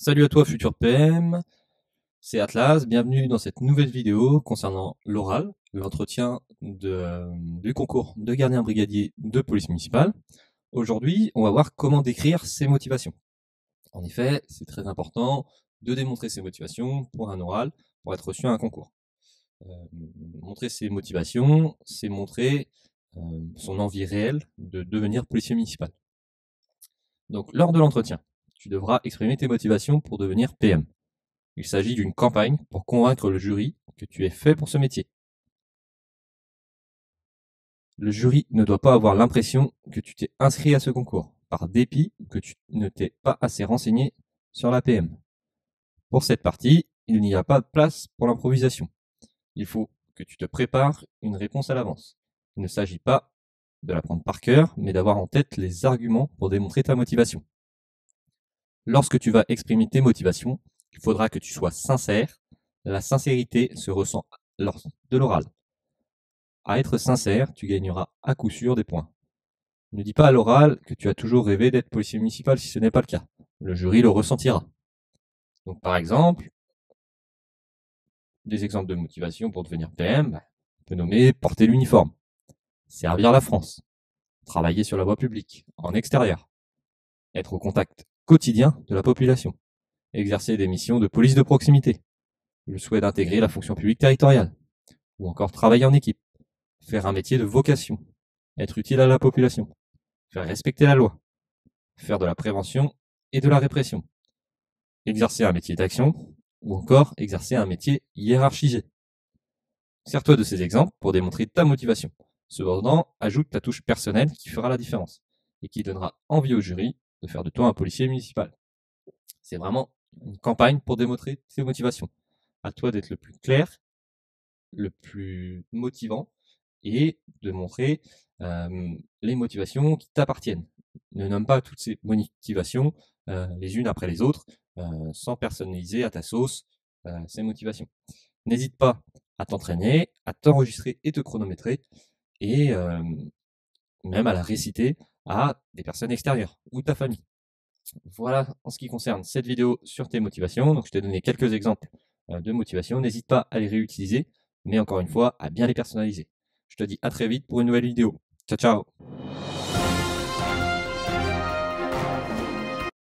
Salut à toi futur PM, c'est Atlas, bienvenue dans cette nouvelle vidéo concernant l'oral, l'entretien du concours de gardien brigadier de police municipale. Aujourd'hui, on va voir comment décrire ses motivations. En effet, c'est très important de démontrer ses motivations pour un oral, pour être reçu à un concours. Montrer ses motivations, c'est montrer son envie réelle de devenir policier municipal. Donc, lors de l'entretien, tu devras exprimer tes motivations pour devenir PM. Il s'agit d'une campagne pour convaincre le jury que tu es fait pour ce métier. Le jury ne doit pas avoir l'impression que tu t'es inscrit à ce concours, par dépit que tu ne t'es pas assez renseigné sur la PM. Pour cette partie, il n'y a pas de place pour l'improvisation. Il faut que tu te prépares une réponse à l'avance. Il ne s'agit pas de la prendre par cœur, mais d'avoir en tête les arguments pour démontrer ta motivation. Lorsque tu vas exprimer tes motivations, il faudra que tu sois sincère. La sincérité se ressent lors de l'oral. À être sincère, tu gagneras à coup sûr des points. Ne dis pas à l'oral que tu as toujours rêvé d'être policier municipal si ce n'est pas le cas. Le jury le ressentira. Donc par exemple, des exemples de motivation pour devenir PM, on peut nommer porter l'uniforme, servir la France, travailler sur la voie publique, en extérieur, être au contact quotidien de la population, exercer des missions de police de proximité, le souhait d'intégrer la fonction publique territoriale, ou encore travailler en équipe, faire un métier de vocation, être utile à la population, faire respecter la loi, faire de la prévention et de la répression, exercer un métier d'action ou encore exercer un métier hiérarchisé. Sers-toi de ces exemples pour démontrer ta motivation. Cependant, ajoute ta touche personnelle qui fera la différence et qui donnera envie au jury de faire de toi un policier municipal. C'est vraiment une campagne pour démontrer tes motivations. À toi d'être le plus clair, le plus motivant et de montrer les motivations qui t'appartiennent. Ne nomme pas toutes ces motivations les unes après les autres sans personnaliser à ta sauce ces motivations. N'hésite pas à t'entraîner, à t'enregistrer et te chronométrer et même à la réciter à des personnes extérieures ou ta famille. Voilà en ce qui concerne cette vidéo sur tes motivations. Donc je t'ai donné quelques exemples de motivation. N'hésite pas à les réutiliser, mais encore une fois, à bien les personnaliser. Je te dis à très vite pour une nouvelle vidéo. Ciao, ciao!